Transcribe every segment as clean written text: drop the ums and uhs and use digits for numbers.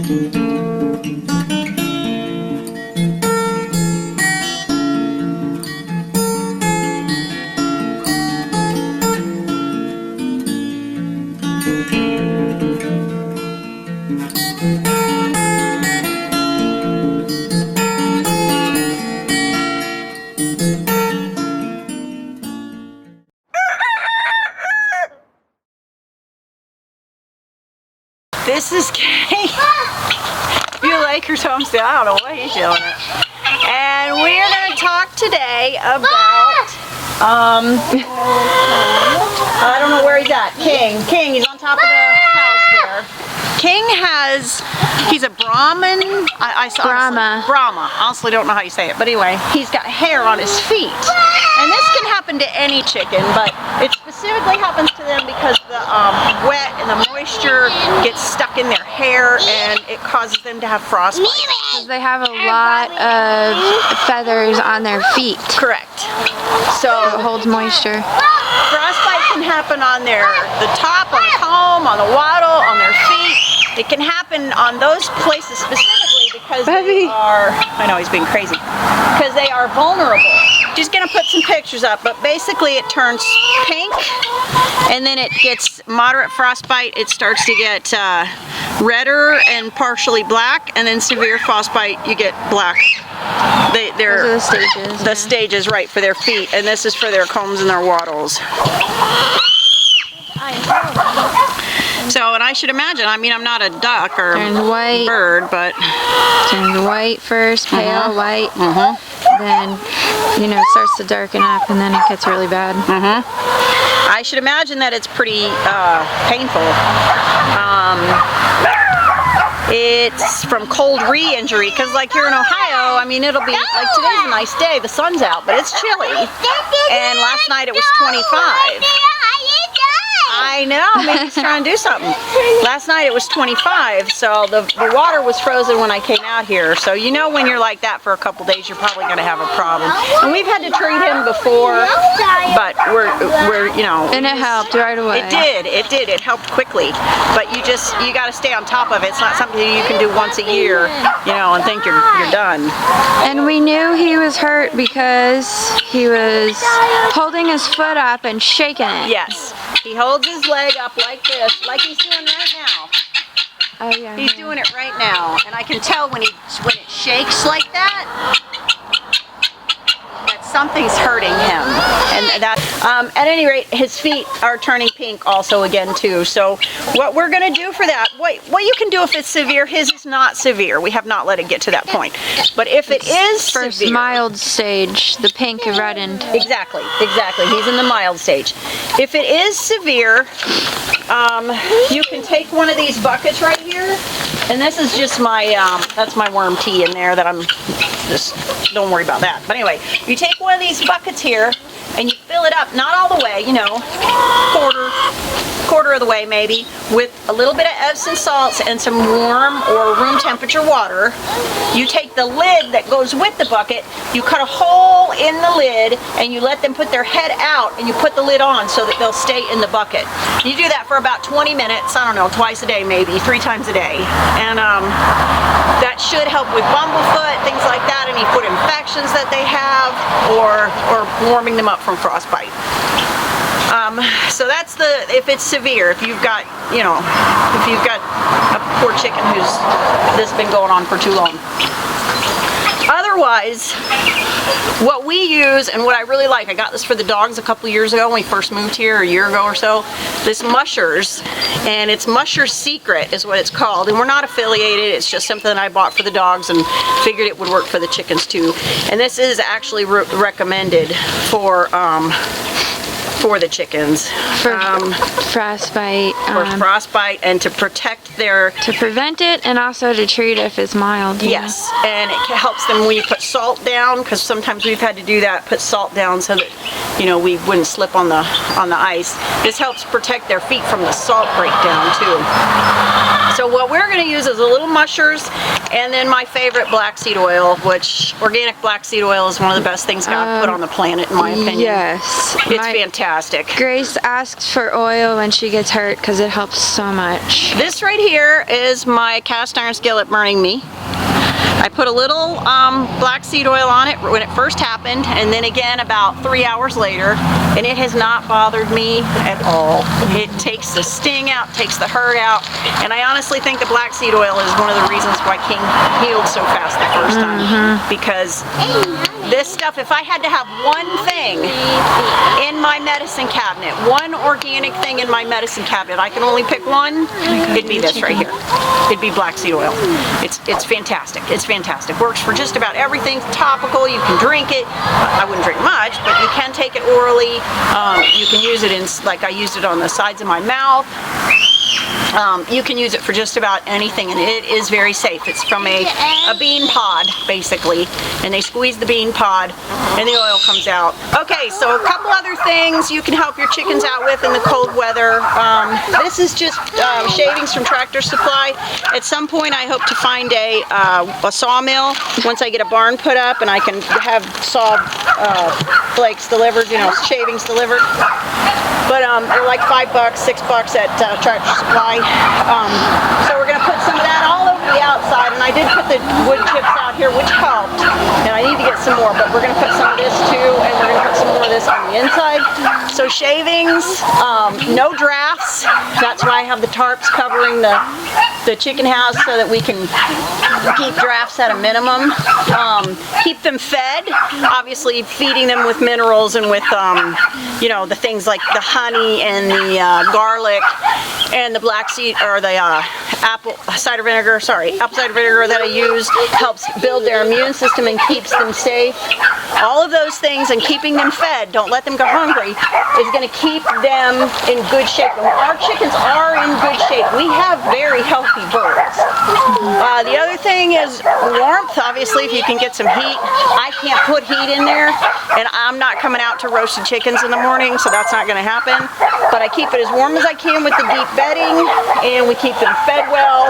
This is Kate. Beulah Acres Homestead. I don't know what he's yelling at. And we're going to talk today about, I don't know where he's at. King, he's on top of the house there. King he's a Brahman. Brahma. Brahma. Honestly, don't know how you say it. But anyway, he's got hair on his feet. And this can happen to any chicken, but it specifically happens to them because the wet and the moisture gets stuck in their hair and it causes them to have frostbite. Because they have a lot of feathers on their feet. Correct. So it holds moisture. Frostbite can happen on the top, on the comb, on the waddle, on their feet. It can happen on those places specifically because they are, I know he's being crazy, because they are vulnerable. She's going to put some pictures up, but basically it turns pink and then it gets moderate frostbite. It starts to get redder and partially black, and then severe frostbite you get black. They're those are the stages. The stages, right, for their feet, and this is for their combs and their waddles. So, and I should imagine, I mean, I'm not a duck or white, bird, but... Turns white first, pale white, then, you know, it starts to darken up, and then it gets really bad. I should imagine that it's pretty painful. It's from cold re-injury, because like here in Ohio, I mean, it'll be, like today's a nice day, the sun's out, but it's chilly, and last night it was 25. I know, maybe he's trying to do something. Last night it was 25, so the water was frozen when I came out here. So you know when you're like that for a couple days, you're probably going to have a problem. And we've had to treat him before, but we're you know. And it helped right away. It did. It helped quickly. But you got to stay on top of it. It's not something you can do once a year, you know, and think you're done. And we knew he was hurt because he was holding his foot up and shaking it. Yes. He holds his leg up like this, like he's doing right now. Oh yeah. He's doing it right now, and I can tell when it shakes like that something's hurting him. And that, at any rate, his feet are turning pink also again too. So what we're going to do for that, what you can do if it's severe, his is not severe. We have not let it get to that point. But if it is first severe, mild stage, the pink reddened. Exactly. He's in the mild stage. If it is severe, you can take one of these buckets right here, and this is just my, that's my worm tea in there that I'm just, don't worry about that. But anyway, you take one of these buckets here, and you fill it up, not all the way, you know, quarter of the way maybe, with a little bit of Epsom salts and some warm or room temperature water. You take the lid that goes with the bucket, you cut a hole in the lid, and you let them put their head out, and you put the lid on so that they'll stay in the bucket. You do that for about 20 minutes, I don't know, twice a day maybe, 3 times a day. And that should help with bumblefoot, things like that, any foot infections that they have, or warming them up from frostbite. So that's if it's severe, if you've got, you know, if you've got a poor chicken who's this has been going on for too long. Otherwise, what we use, and what I really like, I got this for the dogs a couple years ago when we first moved here, a year ago or so, this Musher's, and it's Musher's Secret is what it's called, and we're not affiliated, it's just something that I bought for the dogs and figured it would work for the chickens too. And this is actually recommended for the chickens. For frostbite. For frostbite and to protect their... To prevent it and also to treat if it's mild. Yes, and it helps them when you put salt down, because sometimes we've had to do that, put salt down so that, you know, we wouldn't slip on the ice. This helps protect their feet from the salt breakdown too. So what we're going to use is a little Mushers, And then my favorite, black seed oil, which organic black seed oil is one of the best things God put on the planet, in my opinion. Yes. It's fantastic. Grace asks for oil when she gets hurt because it helps so much. This right here is my cast iron skillet burning me. I put a little black seed oil on it when it first happened, and then again about 3 hours later, and it has not bothered me at all. It takes the sting out, takes the hurt out, and I honestly think the black seed oil is one of the reasons why King healed so fast the first time. Because this stuff, if I had to have one thing in my medicine cabinet, one organic thing in my medicine cabinet, I can only pick one, it'd be this right here. It'd be black seed oil. It's fantastic. It's fantastic. Works for just about everything. Topical, you can drink it. I wouldn't drink much, but you can take it orally. You can use it in, like I used it on the sides of my mouth. You can use it for just about anything, and it is very safe. It's from a bean pod, basically, and they squeeze the bean pod, and the oil comes out. Okay, so a couple other things you can help your chickens out with in the cold weather. This is just shavings from Tractor Supply. At some point, I hope to find a sawmill once I get a barn put up, and I can have saw flakes delivered, you know, shavings delivered. But they're like $5, $6 at Tractor Supply. So we're going to put some of that all over the outside, and I did put the wood chips out here, which helped, and I need to get some more, but we're going to put some of this too, and we're going to put some more of this on the inside. So shavings, no drafts. That's why I have the tarps covering the chicken house so that we can keep drafts at a minimum. Keep them fed, obviously feeding them with minerals and with, you know, the things like the honey and the garlic and the black seed, or the apple cider vinegar that I use helps build their immune system and keeps them safe. All of those things, and keeping them fed, don't let them go hungry, is going to keep them in good shape. And our chickens are in good shape. We have very healthy birds. The other thing is warmth. Obviously, if you can get some heat. I can't put heat in there, and I'm not coming out to roasted chickens in the morning, so that's not going to happen. But I keep it as warm as I can with the deep bedding, and we keep them fed well,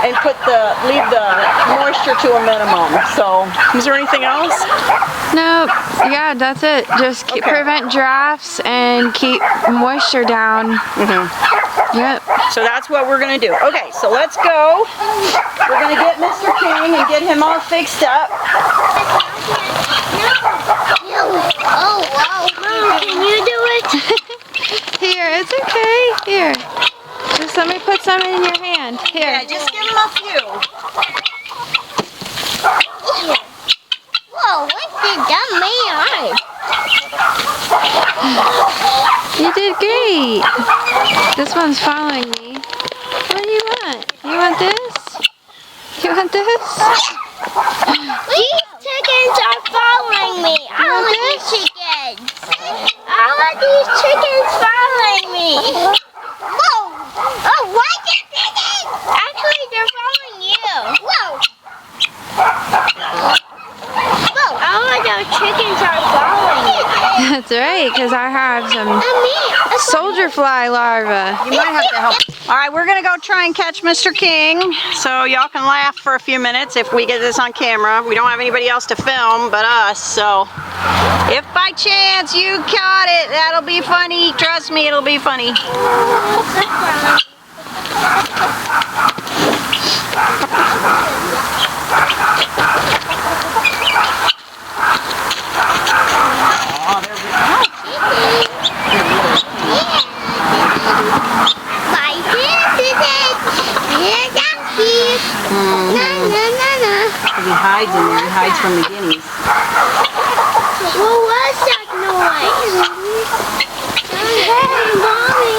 and leave the moisture to a minimum. So, is there anything else? No, yeah, that's it. Just prevent drafts and keep moisture down. Yep. So that's what we're going to do. Okay, so let's go. We're going to get Mr. King and get him all fixed up. Oh, wow. Mom, can you do it? Here, it's okay. Here. Just let me put some in your hand. Here. Yeah, just give him a few. Whoa, what did that mean? You did great. This one's following me. What do you want? You want this? You want this? These chickens are following me. I want these chickens. I want these chickens following me. Whoa! Oh, what? Actually, they're following you. Whoa! Whoa! All of those chickens are following me. That's right, because I have some soldier fly larvae. You might have to help. All right, we're going to go try and catch Mr. King, so y'all can laugh for a few minutes if we get this on camera. We don't have anybody else to film but us, so if by chance you caught it, that'll be funny. Trust me, it'll be funny. He hides in there. He hides from the guineas. What was that noise? Hey, Mommy!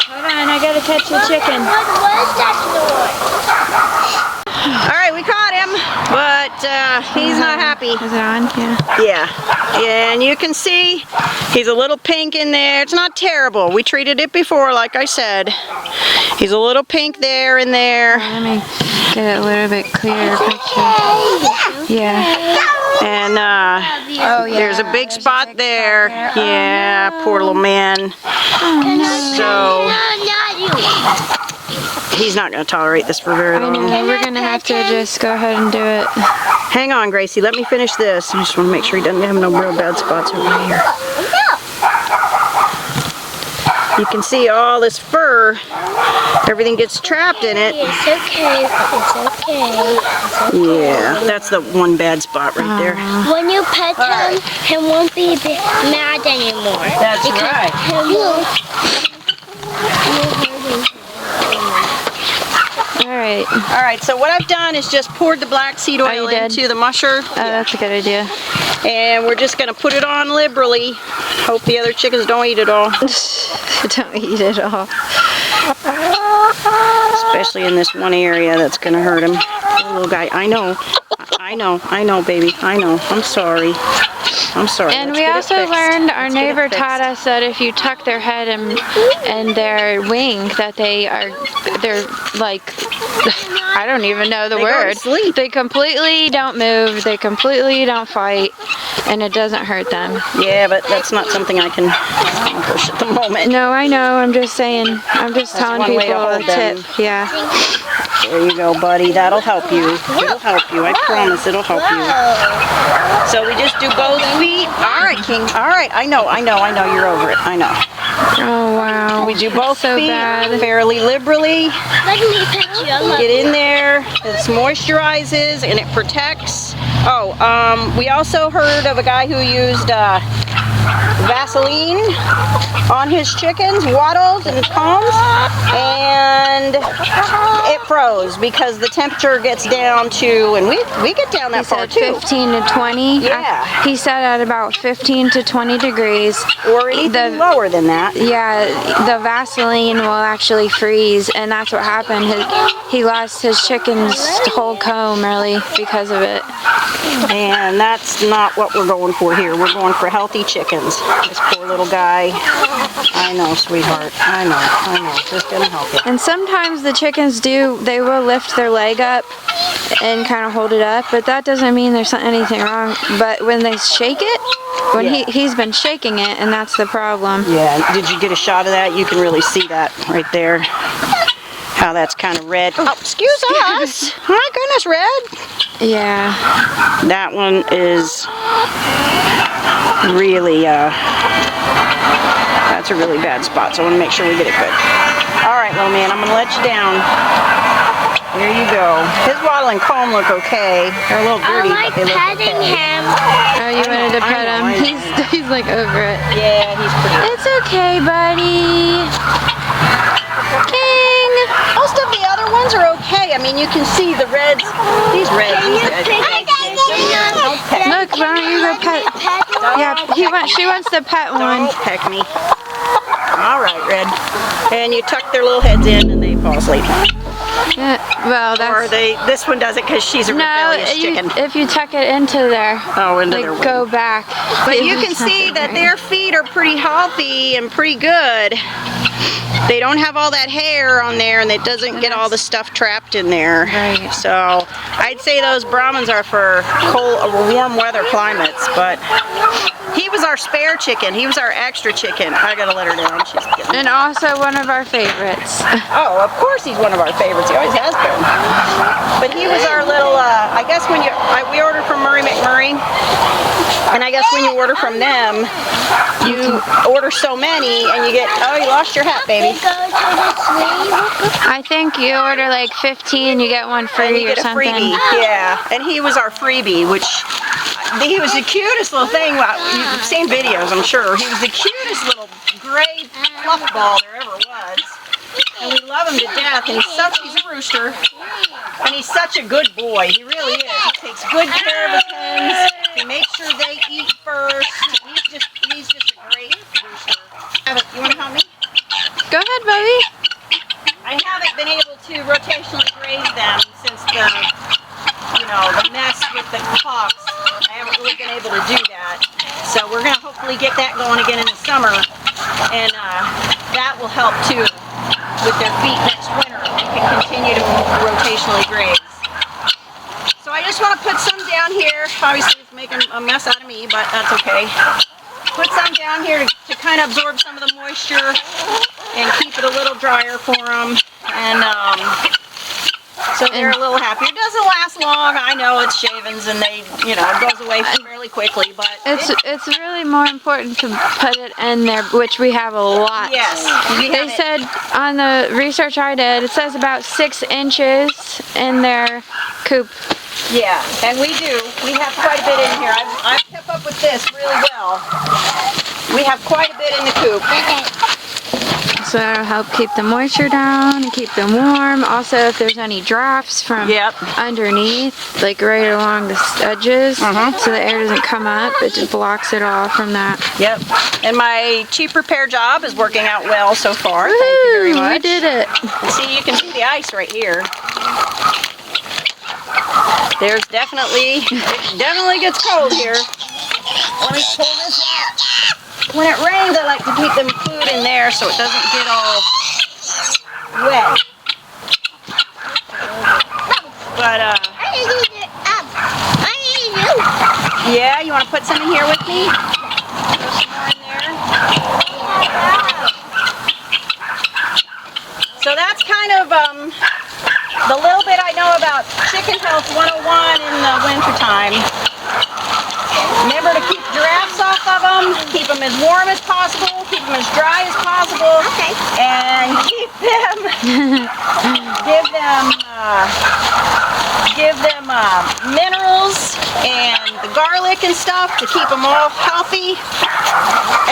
Hold on, I gotta catch the chicken. What was that noise? All right, we caught him, but he's not happy. Is it on? Yeah. Yeah, and you can see he's a little pink in there. It's not terrible. We treated it before, like I said. He's a little pink there and there. Let me get a little bit clearer picture. Yeah. And there's a big spot there. Yeah, poor little man. Oh, no. So He's not going to tolerate this for very I long. know, we're gonna have to just go ahead and do it. Hang on, Gracie. Let me finish this. I just want to make sure he doesn't have no real bad spots over here. You can see all this fur. Everything gets trapped in it. It's okay. It's okay. Yeah, that's the one bad spot right there. When you pet him, he won't be mad anymore. That's right. Alright. All right, so what I've done is just poured the black seed oil you did? into the musher. Oh, that's a good idea. And we're just going to put it on liberally. Hope the other chickens don't eat it all. Don't eat it all. Especially in this one area that's going to hurt him. Poor little guy. I know, baby. I know. I'm sorry. I'm sorry. And Let's we get it also fixed. learned, our Let's get it neighbor fixed. taught us that if you tuck their head and their wing, that they're like, I don't even know the They go to word. sleep. They completely don't move, they completely don't fight, and it doesn't hurt them. Yeah, but that's not something I can accomplish at the moment. No, I know, I'm just saying, I'm just telling one way to people a hold them. tip. Yeah. There you go, buddy. That'll help you. It'll help you. I promise it'll help you. So we just do both feet. All right, King. All right. I know. You're over it. I know. Oh, wow. We do both So feet bad. fairly liberally. Let me pet you. I love Get in there. This moisturizes and it protects. Oh, we also heard of a guy who used Vaseline on his chickens, Waddles and combs, and it froze because the temperature gets down to, and we get down that He far said too. 15 to 20. Yeah. He said at about 15 to 20 degrees. Or anything lower than that. Yeah, the Vaseline will actually freeze, and that's what happened. He lost his chicken's whole comb, really, because of it. And that's not what we're going for here. We're going for healthy chickens. This poor little guy. I know, sweetheart. I know. Just gonna help you. And sometimes the chickens they will lift their leg up and kind of hold it up, but that doesn't mean there's anything wrong. But when they shake it, Yeah. he's been shaking it, and that's the problem. Yeah, did you get a shot of that? You can really see that right there. How that's kind of red. Oh, excuse us. My goodness, red. Yeah. That one is really, that's a really bad spot, so I want to make sure we get it good. All right, little man, I'm going to let you down. There you go. His waddle and comb look okay. They're a little dirty, I like but they look petting okay. him. Oh, you wanted to pet him? I know. He's like over it. Yeah, he's pretty. It's okay, buddy. King. Most of the other ones are okay. I mean, you can see the reds. These reds. Don't peck. Look, why don't you go pet? Yeah, she wants to pet one. Don't peck me. All right, Red. And you tuck their little heads in and they fall asleep. Yeah, well, Or that's this one does it because she's a rebellious chicken. if you tuck it into there, Oh, into their like wing. go back. But you can see that their feet are pretty healthy and pretty good. They don't have all that hair on there, and it doesn't get all the stuff trapped in there. Right. So I'd say those Brahmins are for cold, warm weather climates. But he was our spare chicken. He was our extra chicken. I gotta let her down. She's getting. And also one of our favorites. Oh, of course he's one of our favorites. He always has been. But he was our little. I guess when we ordered from Murray McMurray, and I guess when you order from them, you order so many, and you get. Oh, you lost your hat, baby. I think you order like 15, you get one And free you or get a something. freebie, yeah. And he was our freebie, which he was the cutest little thing. You've seen videos, I'm sure. He was the cutest little gray fluff ball there ever was. And we love him to death. And he's a rooster. And he's such a good boy. He really is. He takes good care of his hens. He makes sure they eat first. He's just a great rooster. You want to help me? Go ahead, Bubby. I haven't been able to rotationally graze them since the mess with the hawks. I haven't really been able to do that. So we're going to hopefully get that going again in the summer. And that will help too with their feet next winter. They can continue to rotationally graze. So I just want to put some down here. Obviously it's making a mess out of me, but that's okay. Put some down here to kind of absorb some of the moisture and keep it it a little drier for them, and so they're a little happier. It doesn't last long. I know it's shavings, and they, you know, it goes away fairly quickly, but it's really more important to put it in there, which we have a lot. yes, They said on the research I did, it says about 6 inches in their coop. yeah, and we do. We have quite a bit in here. I've kept up with this really well. We have quite a bit in the coop. So that'll help keep the moisture down and keep them warm. Also, if there's any drafts from underneath, like right along the edges, so the air doesn't come up, it just blocks it all from that. Yep. And my cheap repair job is working out well so far. Woo, Thank you very much. we did it. See, you can see the ice right here. There's definitely, it definitely gets cold here. Let me pull this out. When it rains, I like to keep them food in there so it doesn't get all wet. But, yeah, you want to put some in here with me? Throw some more in there. So that's kind of the little bit I know about Chicken Health 101 in the wintertime. Remember to keep drafts off of them, keep them as warm as possible, keep them as dry as possible, and keep them, give them minerals and the garlic and stuff to keep them all healthy.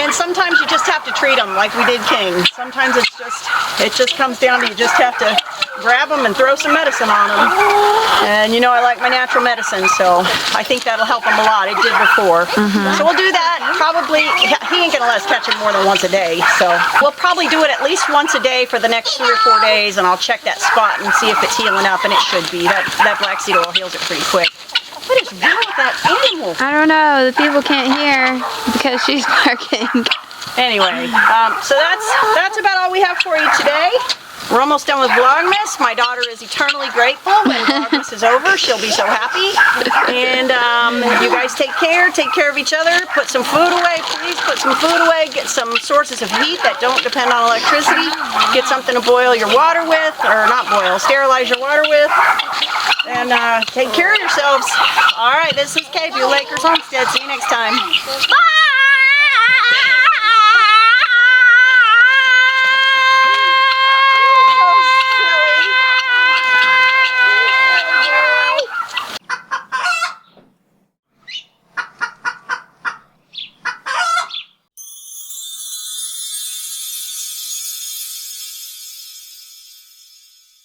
And sometimes you just have to treat them like we did King. Sometimes it just comes down to you just have to grab them and throw some medicine on them. And you know I like my natural medicine, so I think that'll help them a lot. It did before. So we'll do that probably, he ain't gonna let us catch him more than once a day, so we'll probably do it at least once a day for the next 3 or 4 days, and I'll check that spot and see if it's healing up, and it should be. That black seed oil heals it pretty quick. What is wrong with that animal? I don't know, the people can't hear because she's barking. Anyway, so that's about all we have for you today. We're almost done with Vlogmas. My daughter is eternally grateful. When Vlogmas is over, she'll be so happy. And you guys take care of each other. Put some food away, please. Put some food away. Get some sources of heat that don't depend on electricity. Get something to boil your water with, or not boil, sterilize your water with. And take care of yourselves. All right, this is Beulah Homestead. See you next time. Bye!